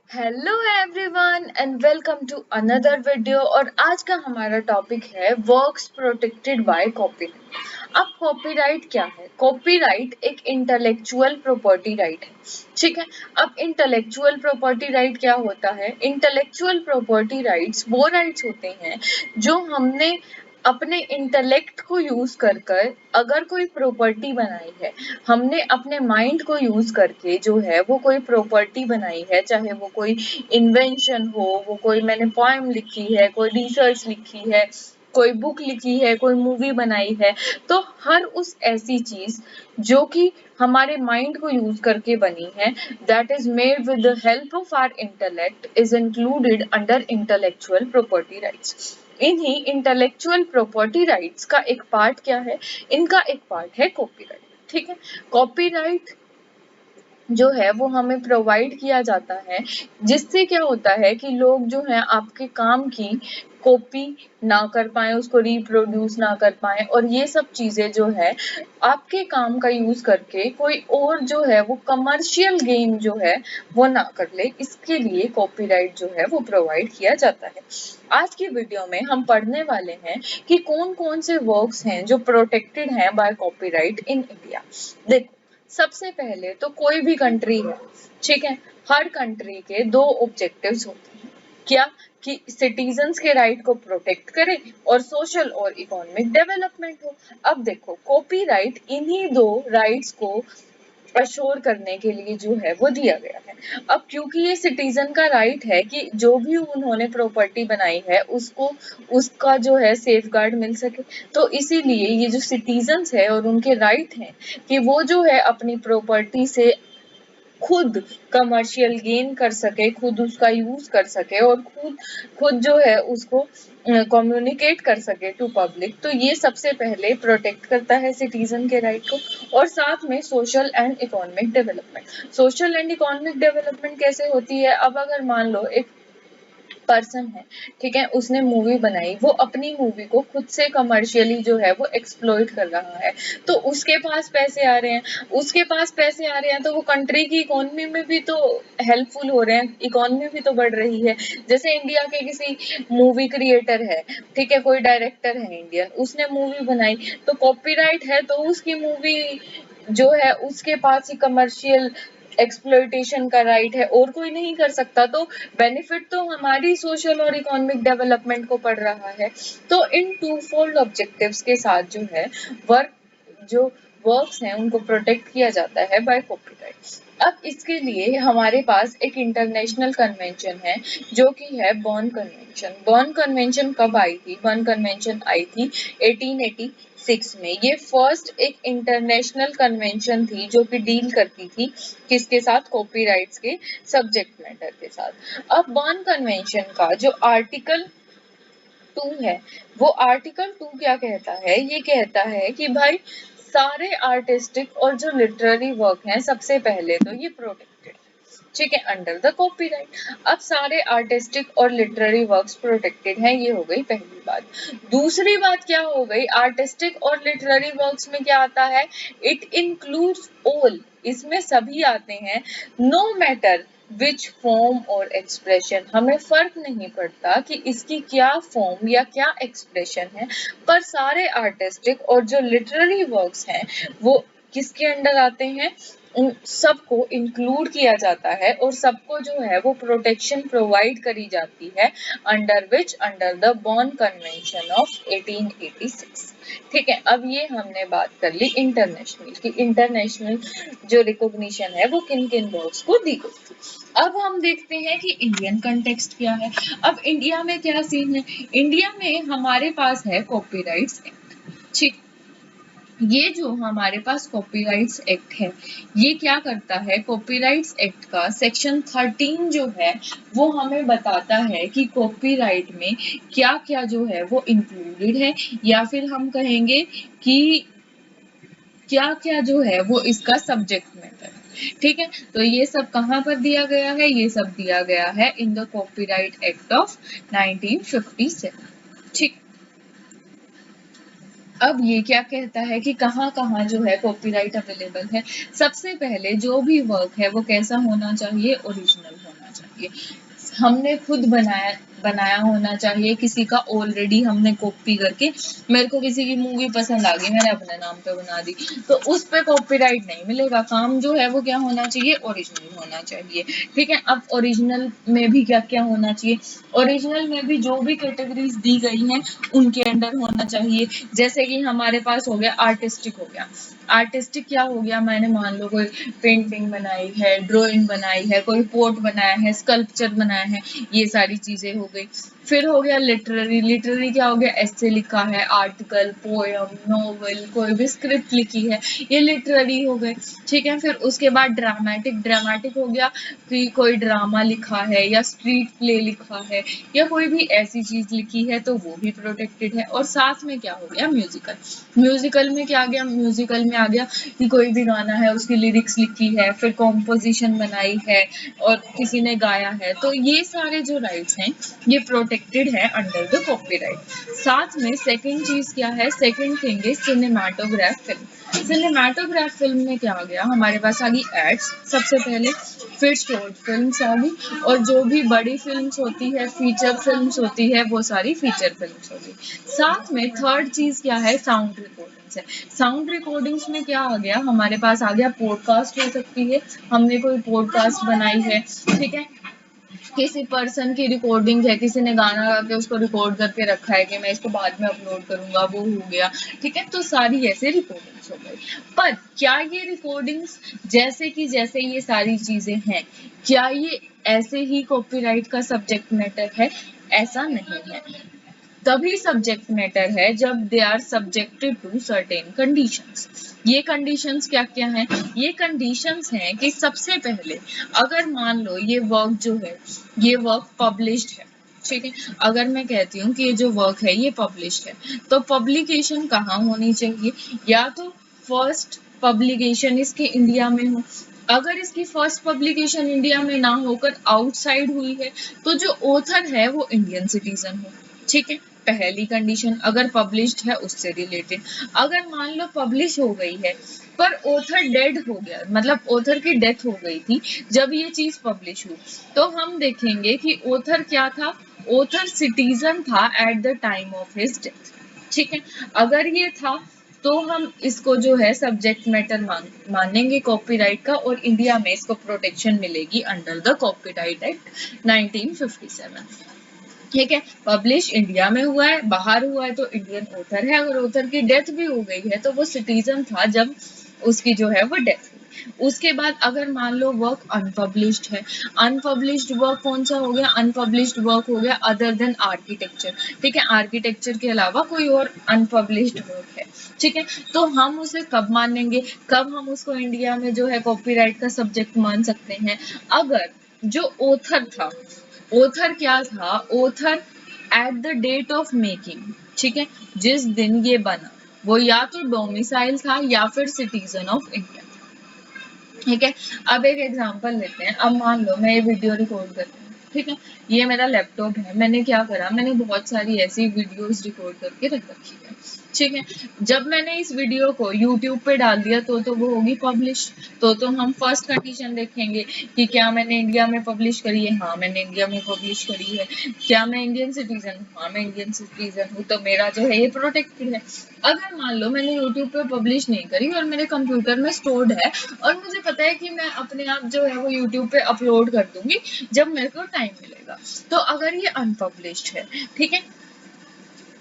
Hello everyone and welcome to another video. और आज का हमारा टॉपिक है वर्क्स प्रोटेक्टेड बाय कॉपीराइट। अब कॉपीराइट क्या है? कॉपीराइट एक इंटेलेक्चुअल प्रॉपर्टी राइट है। ठीक है, अब इंटेलेक्चुअल प्रॉपर्टी राइट क्या होता है? इंटेलेक्चुअल प्रॉपर्टी राइट्स वो राइट्स होते हैं जो हमने अपने इंटेलेक्ट को यूज कर अगर कोई प्रॉपर्टी बनाई है, हमने अपने माइंड को यूज करके जो है वो कोई प्रॉपर्टी बनाई है, चाहे वो कोई इन्वेंशन हो, वो कोई मैंने पोएम लिखी है, कोई रिसर्च लिखी है, कोई बुक लिखी है, कोई मूवी बनाई है, तो हर उस ऐसी चीज जो कि हमारे माइंड को यूज करके बनी है, that is made with the help of our intellect, is included under intellectual property rights. इन्हीं इंटेलेक्चुअल प्रॉपर्टी राइट्स का एक पार्ट क्या है? इनका एक पार्ट है कॉपीराइट। ठीक है, कॉपीराइट जो है वो हमें प्रोवाइड किया जाता है, जिससे क्या होता है कि लोग जो है आपके काम की कॉपी ना कर पाए, उसको रिप्रोड्यूस ना कर पाए, और ये सब चीजें जो है आपके काम का यूज करके कोई और जो है वो कमर्शियल गेन जो है वो ना कर ले, इसके लिए कॉपीराइट जो है वो प्रोवाइड किया जाता है। आज की वीडियो में हम पढ़ने वाले हैं कि कौन कौन से वर्क्स हैं जो प्रोटेक्टेड हैं बाय कॉपीराइट इन इंडिया। देखो, सबसे पहले तो कोई भी कंट्री है, ठीक है, हर कंट्री के दो ऑब्जेक्टिव्स होते हैं। क्या? कि सिटीजन्स के राइट को प्रोटेक्ट करे और सोशल और इकोनॉमिक डेवलपमेंट हो। अब देखो, कॉपीराइट इन्हीं दो राइट्स को अश्योर करने के लिए जो है वो दिया गया है। अब क्योंकि ये सिटीजन का राइट है कि जो भी उन्होंने प्रॉपर्टी बनाई है उसको उसका जो है सेफगार्ड मिल सके, तो इसीलिए ये जो सिटीजन्स है और उनके राइट हैं कि वो जो है अपनी प्रॉपर्टी से खुद कमर्शियल गेन कर सके, खुद उसका यूज कर सके और खुद खुद जो है उसको कम्युनिकेट कर सके टू पब्लिक, तो ये सबसे पहले प्रोटेक्ट करता है सिटीजन के राइट को। और साथ में social and economic development. Social and economic development कैसे होती है? अब अगर मान लो एक पर्सन है, ठीक है, उसने मूवी बनाई, वो अपनी मूवी को खुद से कमर्शियली जो है वो एक्सप्लॉइट कर रहा है, तो उसके पास पैसे आ रहे हैं, उसके पास पैसे आ रहे हैं तो वो कंट्री की इकोनॉमी में भी तो हेल्पफुल हो रहे हैं, इकोनॉमी भी तो बढ़ रही है। जैसे इंडिया के किसी मूवी क्रिएटर है, ठीक है, कोई डायरेक्टर है इंडियन, उसने मूवी बनाई, तो कॉपीराइट है, तो उसकी मूवी जो है उसके पास ही कमर्शियल एक्सप्लॉइटेशन का राइट है और कोई नहीं कर सकता, तो बेनिफिट तो हमारी सोशल और इकोनॉमिक डेवलपमेंट को पड़ रहा है। तो इन टू फोल्ड ऑब्जेक्टिव्स के साथ जो है वर्क जो वर्क्स हैं उनको प्रोटेक्ट किया जाता है बाय कॉपीराइट। अब इसके लिए हमारे पास एक इंटरनेशनल कन्वेंशन है जो कि है बॉर्न कन्वेंशन। बॉर्न कन्वेंशन कब आई थी? बॉर्न कन्वेंशन आई थी 1886 में। ये फर्स्ट एक इंटरनेशनल कन्वेंशन थी जो कि डील करती थी किसके साथ? कॉपीराइट्स के सब्जेक्ट मैटर के साथ। अब बॉर्न कन्वेंशन का जो आर्टिकल 2 है, वो आर्टिकल 2 क्या कहता है? ये कहता है कि भाई सारे आर्टिस्टिक और जो लिटरेरी वर्क हैं, सबसे पहले तो ये प्रोटेक्टेड, ठीक है, अंडर द कॉपीराइट। अब सारे आर्टिस्टिक और लिटरेरी वर्क्स प्रोटेक्टेड हैं, ये हो गई पहली बात। दूसरी बात क्या हो गई? आर्टिस्टिक और लिटरेरी वर्क्स में क्या आता है? इट इंक्लूड्स ऑल, इसमें सभी आते हैं, नो मैटर विच फॉर्म और एक्सप्रेशन, हमें फर्क नहीं पड़ता कि इसकी क्या फॉर्म या क्या एक्सप्रेशन है, पर सारे आर्टिस्टिक और जो लिटरेरी वर्क्स हैं वो किसके अंडर आते हैं? उन सबको इंक्लूड किया जाता है और सबको जो है वो प्रोटेक्शन प्रोवाइड करी जाती है under the born convention of 1886। ठीक है, अब ये हमने बात कर ली इंटरनेशनल की, इंटरनेशनल जो रिकॉग्निशन है वो किन किन वर्क्स को दी गई थी। अब हम देखते हैं कि इंडियन कंटेक्स्ट क्या है। अब इंडिया में क्या सीन है? इंडिया में हमारे पास है कॉपीराइट्स एक्ट। ठीक, ये जो हमारे पास कॉपीराइट्स एक्ट है, ये क्या करता है? कॉपीराइट्स एक्ट का सेक्शन 13 जो है वो हमें बताता है कि कॉपीराइट में क्या क्या जो है वो इंक्लूडेड है, या फिर हम कहेंगे कि क्या क्या जो है वो इसका सब्जेक्ट मैटर है। ठीक है, तो ये सब कहाँ पर दिया गया है? ये सब दिया गया है in the copyright act of 1957। ठीक, अब ये क्या कहता है कि कहाँ कहाँ जो है कॉपीराइट अवेलेबल है। सबसे पहले जो भी वर्क है वो कैसा होना चाहिए, ओरिजिनल होना चाहिए, हमने खुद बनाया बनाया होना चाहिए, किसी का ऑलरेडी हमने कॉपी करके, मेरे को किसी की मूवी पसंद आ गई, मैंने अपने नाम पे बना दी, तो उस पे कॉपीराइट नहीं मिलेगा। काम जो है वो क्या होना चाहिए, ओरिजिनल होना चाहिए। ठीक है, अब ओरिजिनल में भी क्या क्या होना चाहिए, ओरिजिनल में भी जो भी कैटेगरीज दी गई हैं उनके अंडर होना चाहिए। जैसे कि हमारे पास हो गया आर्टिस्टिक, हो गया आर्टिस्टिक क्या हो गया, मैंने मान लो कोई पेंटिंग बनाई है, ड्राइंग बनाई है, कोई पोर्ट बनाया है, स्कल्पचर बनाया है, ये सारी चीजें हो गई। फिर हो गया लिटरेरी, लिटरेरी क्या हो गया, ऐसे लिखा है, आर्टिकल, पोयम, नॉवल, कोई भी स्क्रिप्ट लिखी है, ये लिटरेरी हो गए। ठीक है, फिर उसके बाद ड्रामेटिक, ड्रामेटिक हो गया कि कोई ड्रामा लिखा है या स्ट्रीट प्ले लिखा है या कोई भी ऐसी चीज लिखी है तो वो भी प्रोटेक्टेड है। और साथ में क्या हो गया, म्यूजिकल, म्यूजिकल में क्या आ गया, म्यूजिकल में आ गया कि कोई भी गाना है उसकी लिरिक्स लिखी है, फिर कॉम्पोजिशन बनाई है और किसी ने गाया है, तो ये सारे जो राइट्स हैं ये प्रोटेक्टेड है अंडर द कॉपीराइट। साथ में सेकंड चीज क्या है, second thing is cinematograph film. Cinematograph film में क्या आ गया, हमारे पास आ गई एड्स सबसे पहले, फिर शॉर्ट फिल्म्स आ गई, और जो भी बड़ी फिल्म्स होती है, फीचर फिल्म्स होती है, वो सारी फीचर फिल्म्स होगी। साथ में थर्ड चीज क्या है, साउंड रिकॉर्डिंग्स है। साउंड रिकॉर्डिंग्स में क्या आ गया, हमारे पास आ गया पॉडकास्ट हो सकती है, हमने कोई पॉडकास्ट बनाई है, ठीक है, किसी पर्सन की रिकॉर्डिंग है, किसी ने गाना गा के उसको रिकॉर्ड करके रखा है कि मैं इसको बाद में अपलोड करूंगा, वो हो गया। ठीक है, तो सारी ऐसे रिकॉर्डिंग्स हो गई। पर क्या ये रिकॉर्डिंग्स जैसे कि जैसे ये सारी चीजें हैं, क्या ये ऐसे ही कॉपीराइट का सब्जेक्ट मैटर है, ऐसा नहीं है। तभी सब्जेक्ट मैटर है जब they are subjected to certain conditions. ये कंडीशंस क्या क्या हैं, ये कंडीशंस हैं कि सबसे पहले अगर मान लो ये वर्क जो है ये वर्क पब्लिश्ड है, ठीक है, अगर मैं कहती हूँ कि ये जो वर्क है ये पब्लिश्ड है, तो पब्लिकेशन कहाँ होनी चाहिए, या तो फर्स्ट पब्लिकेशन इसके इंडिया में हो, अगर इसकी फर्स्ट पब्लिकेशन इंडिया में ना होकर आउटसाइड हुई है तो जो ऑथर है वो इंडियन सिटीजन हो। ठीक है, पहली कंडीशन, अगर पब्लिश्ड है उससे रिलेटेड। अगर मान लो पब्लिश हो गई है पर ऑथर डेड हो गया, मतलब ऑथर की डेथ हो गई थी जब ये चीज पब्लिश हुई, तो हम देखेंगे कि ऑथर क्या था, ऑथर सिटीजन था at the time of his death. ठीक है, अगर ये था तो हम इसको जो है सब्जेक्ट मैटर मानेंगे कॉपीराइट का, और इंडिया में इसको प्रोटेक्शन मिलेगी अंडर द कॉपीराइट एक्ट 1957। ठीक है, पब्लिश इंडिया में हुआ है, बाहर हुआ है तो इंडियन ऑथर है, अगर ऑथर की डेथ भी हो गई है तो वो सिटीजन था जब उसकी जो है वो डेथ हुई। उसके बाद अगर मान लो वर्क अनपब्लिश्ड है, अनपब्लिश्ड वर्क कौन सा हो गया, अनपब्लिश्ड वर्क हो गया अदर देन आर्किटेक्चर। ठीक है, आर्किटेक्चर के अलावा कोई और अनपब्लिश्ड वर्क है। ठीक है, तो हम उसे कब मानेंगे, कब हम उसको इंडिया में जो है कॉपीराइट का सब्जेक्ट मान सकते हैं, अगर जो ऑथर था, ऑथर क्या था, author at the date of making, ठीक है, जिस दिन ये बना वो या तो डोमिसाइल था या फिर सिटीजन ऑफ इंडिया। ठीक है, अब एक एग्जांपल लेते हैं, अब मान लो मैं ये वीडियो रिकॉर्ड कर रही हूँ, ठीक है, ये मेरा लैपटॉप है, मैंने क्या करा, मैंने बहुत सारी ऐसी वीडियोस रिकॉर्ड करके रख रखी है। ठीक है, जब मैंने इस वीडियो को यूट्यूब पे डाल दिया तो वो होगी पब्लिश। तो हम फर्स्ट कंडीशन देखेंगे कि क्या मैंने इंडिया में पब्लिश करी है, हाँ मैंने इंडिया में पब्लिश करी है। क्या मैं इंडियन सिटीजन हूँ, हाँ मैं इंडियन सिटीजन हूँ, तो मेरा जो है ये प्रोटेक्टेड है। अगर मान लो मैंने यूट्यूब पे पब्लिश नहीं करी और मेरे कंप्यूटर में स्टोर्ड है, और मुझे पता है कि मैं अपने आप जो है वो यूट्यूब पे अपलोड कर दूंगी जब मेरे को टाइम मिलेगा, तो अगर ये अनपब्लिश्ड है, ठीक है,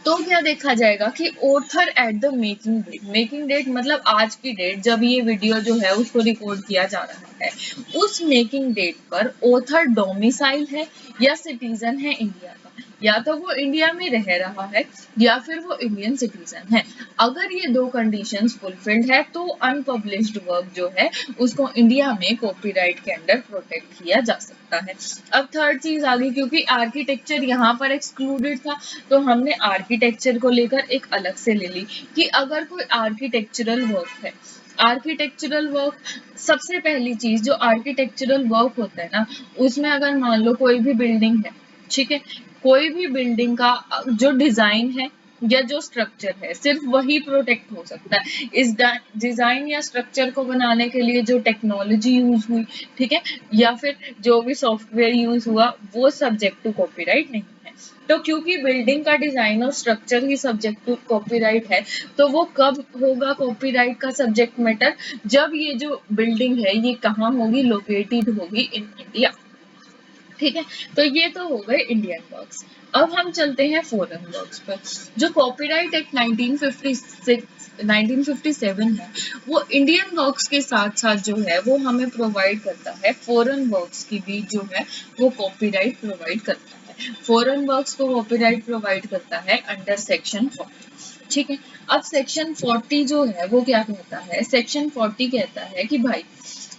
तो क्या देखा जाएगा कि author at the making date, making date मतलब आज की डेट जब ये वीडियो जो है उसको रिकॉर्ड किया जा रहा है, उस मेकिंग डेट पर ऑथर डोमिसाइल है या सिटीजन है इंडिया का, या तो वो इंडिया में रह रहा है या फिर वो इंडियन सिटीजन है। अगर ये दो कंडीशंस फुलफिल्ड है तो अनपब्लिश्ड वर्क जो है उसको इंडिया में कॉपीराइट के अंडर प्रोटेक्ट किया जा सकता है। अब थर्ड चीज आ गई, क्योंकि आर्किटेक्चर यहाँ पर एक्सक्लूडेड था तो हमने आर्किटेक्चर को लेकर एक अलग से ले ली कि अगर कोई आर्किटेक्चरल वर्क है, आर्किटेक्चरल वर्क, सबसे पहली चीज जो आर्किटेक्चरल वर्क होता है ना, उसमें अगर मान लो कोई भी बिल्डिंग है, ठीक है, कोई भी बिल्डिंग का जो डिजाइन है या जो स्ट्रक्चर है सिर्फ वही प्रोटेक्ट हो सकता है। इस डिजाइन या स्ट्रक्चर को बनाने के लिए जो टेक्नोलॉजी यूज हुई, ठीक है, या फिर जो भी सॉफ्टवेयर यूज हुआ, वो सब्जेक्ट टू कॉपीराइट नहीं है। तो क्योंकि बिल्डिंग का डिजाइन और स्ट्रक्चर ही सब्जेक्ट टू कॉपीराइट है, तो वो कब होगा कॉपीराइट का सब्जेक्ट मैटर? जब ये जो बिल्डिंग है ये कहाँ होगी, लोकेटेड होगी इन इंडिया। ठीक है, तो ये तो हो गए इंडियन वर्क्स। अब हम चलते हैं फॉरेन वर्क्स पर। जो कॉपीराइट एक्ट 1957 है, वो इंडियन वर्क्स के साथ साथ जो है वो हमें प्रोवाइड करता है फॉरेन वर्क्स की भी जो है वो कॉपीराइट प्रोवाइड करता है। फॉरेन वर्क्स को कॉपीराइट प्रोवाइड करता है अंडर सेक्शन 40। ठीक है, अब सेक्शन 40 जो है वो क्या कहता है? सेक्शन 40 कहता है कि भाई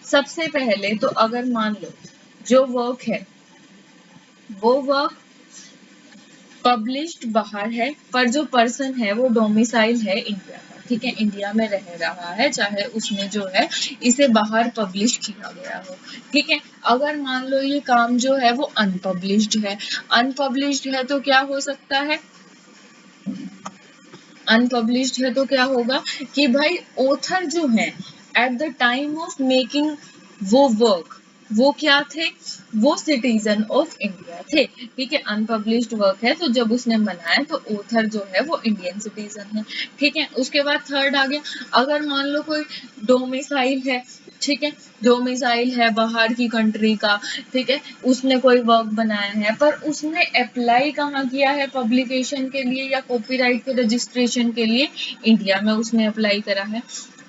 सबसे पहले तो अगर मान लो जो वर्क है वो वर्क पब्लिश्ड बाहर है, पर जो पर्सन है वो डोमिसाइल है इंडिया का। ठीक है, इंडिया में रह रहा है, चाहे उसने जो है इसे बाहर पब्लिश किया गया हो। ठीक है, अगर मान लो ये काम जो है वो अनपब्लिश्ड है, अनपब्लिश्ड है तो क्या हो सकता है? अनपब्लिश्ड है तो क्या होगा कि भाई ऑथर जो है at the time of making वो वर्क वो क्या थे? वो सिटीजन ऑफ इंडिया थे। ठीक है, अनपब्लिश्ड वर्क है तो जब उसने बनाया तो ऑथर जो है वो इंडियन सिटीजन है। ठीक है, उसके बाद थर्ड आ गया, अगर मान लो कोई डोमिसाइल है, ठीक है, डोमिसाइल है बाहर की कंट्री का, ठीक है, उसने कोई वर्क बनाया है पर उसने अप्लाई कहाँ किया है पब्लिकेशन के लिए या कॉपीराइट के रजिस्ट्रेशन के लिए? इंडिया में उसने अप्लाई करा है।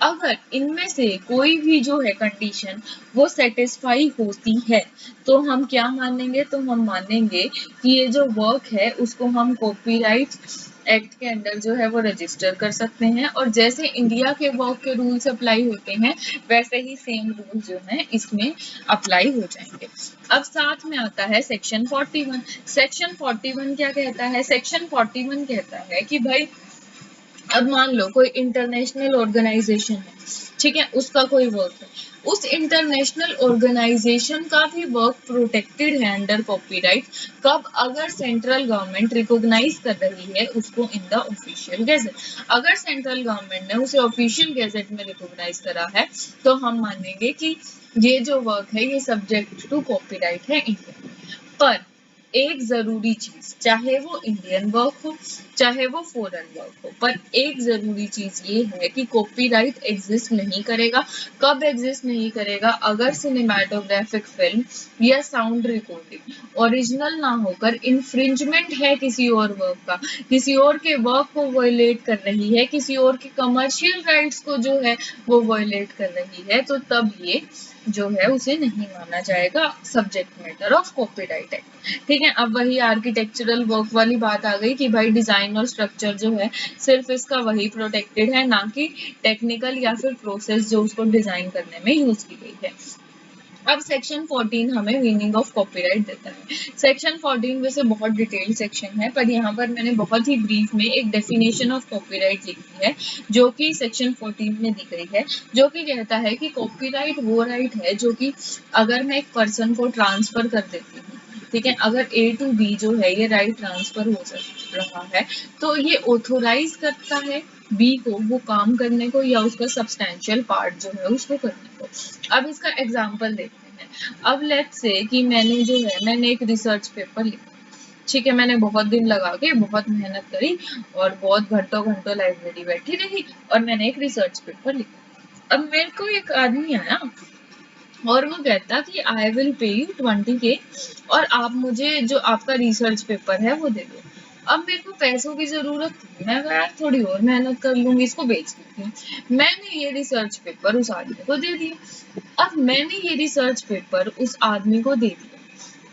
अगर इनमें से कोई भी जो है कंडीशन वो सेटिस्फाई होती है तो हम क्या मानेंगे? तो हम मानेंगे कि ये जो वर्क है उसको हम कॉपीराइट एक्ट के अंडर जो है वो रजिस्टर कर सकते हैं, और जैसे इंडिया के वर्क के रूल्स अप्लाई होते हैं वैसे ही सेम रूल जो है इसमें अप्लाई हो जाएंगे। अब साथ में आता है सेक्शन 41। सेक्शन 41 क्या कहता है? सेक्शन 41 कहता है कि भाई अब मान लो कोई इंटरनेशनल ऑर्गेनाइजेशन है, ठीक है, उसका कोई वर्क है, उस इंटरनेशनल ऑर्गेनाइजेशन का भी वर्क प्रोटेक्टेड है अंडर कॉपीराइट। कब? अगर सेंट्रल गवर्नमेंट रिकॉग्नाइज कर रही है उसको इन द ऑफिशियल गैजेट। अगर सेंट्रल गवर्नमेंट ने उसे ऑफिशियल गैजेट में रिकॉग्नाइज करा है तो हम मानेंगे कि ये जो वर्क है ये सब्जेक्ट टू कॉपीराइट है इंडिया में। पर एक जरूरी चीज, चाहे वो इंडियन वर्क हो चाहे वो फॉरेन वर्क हो, पर एक जरूरी चीज ये है कि कॉपीराइट एग्जिस्ट नहीं करेगा। कब एग्जिस्ट नहीं करेगा? अगर सिनेमैटोग्राफिक फिल्म या साउंड रिकॉर्डिंग ओरिजिनल ना होकर इन्फ्रिंजमेंट है किसी और वर्क का, किसी और के वर्क को वायलेट कर रही है, किसी और के कमर्शियल राइट्स को जो है वो वायलेट कर रही है, तो तब ये जो है उसे नहीं माना जाएगा subject matter of copyright act. ठीक है, अब वही आर्किटेक्चरल वर्क वाली बात आ गई कि भाई डिजाइन और स्ट्रक्चर जो है सिर्फ इसका वही प्रोटेक्टेड है, ना कि टेक्निकल या फिर प्रोसेस जो उसको डिजाइन करने में यूज की गई है। अब सेक्शन 14 हमें मीनिंग ऑफ कॉपीराइट देता है। सेक्शन 14 वैसे बहुत डिटेल्ड सेक्शन है, पर यहाँ पर मैंने बहुत ही ब्रीफ में एक डेफिनेशन ऑफ कॉपीराइट लिखी है जो कि सेक्शन 14 में दी गई है, जो कि कहता है कि कॉपीराइट वो राइट है जो कि अगर मैं एक पर्सन को ट्रांसफर कर देती हूँ, ठीक है, अगर A to B जो है ये राइट ट्रांसफर हो रहा है तो ये ऑथोराइज करता है बी को वो काम करने को या उसका सब्सटेंशियल पार्ट जो है उसको करने को। अब इसका एग्जांपल देखते हैं। अब लेट्स से कि मैंने एक रिसर्च पेपर लिखा, ठीक है, मैंने बहुत दिन लगा के बहुत मेहनत करी और बहुत घंटों घंटों लाइब्रेरी बैठी रही और मैंने एक रिसर्च पेपर लिखा। अब मेरे को एक आदमी आया और वो कहता कि I will pay you 20K और आप मुझे जो आपका रिसर्च पेपर है वो दे दो। अब मेरे को पैसों की जरूरत थी, मैं यार थोड़ी और मेहनत कर लूंगी, इसको बेच देती हूँ। मैंने ये रिसर्च पेपर उस आदमी को दे दिया। अब मैंने ये रिसर्च पेपर उस आदमी को दे दिया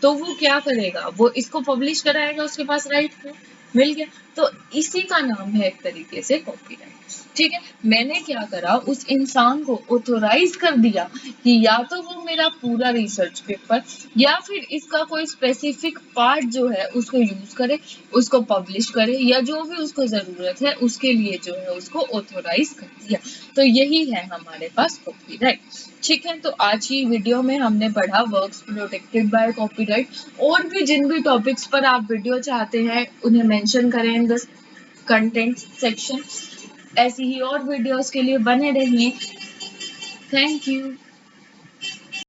तो वो क्या करेगा? वो इसको पब्लिश कराएगा, उसके पास राइट है, मिल गया। तो इसी का नाम है एक तरीके से कॉपीराइट। ठीक है, मैंने क्या करा, उस इंसान को ऑथोराइज कर दिया कि या तो वो मेरा पूरा रिसर्च पेपर या फिर इसका कोई स्पेसिफिक पार्ट जो है उसको यूज करे, उसको पब्लिश करे, या जो भी उसको जरूरत है उसके लिए जो है उसको ऑथोराइज कर दिया। तो यही है हमारे पास कॉपीराइट। ठीक है, तो आज की वीडियो में हमने पढ़ा वर्क्स प्रोटेक्टेड बाय कॉपीराइट। और भी जिन भी टॉपिक्स पर आप वीडियो चाहते हैं उन्हें मेंशन करें इन द कंटेंट सेक्शन। ऐसी ही और वीडियोस के लिए बने रहिए। Thank you.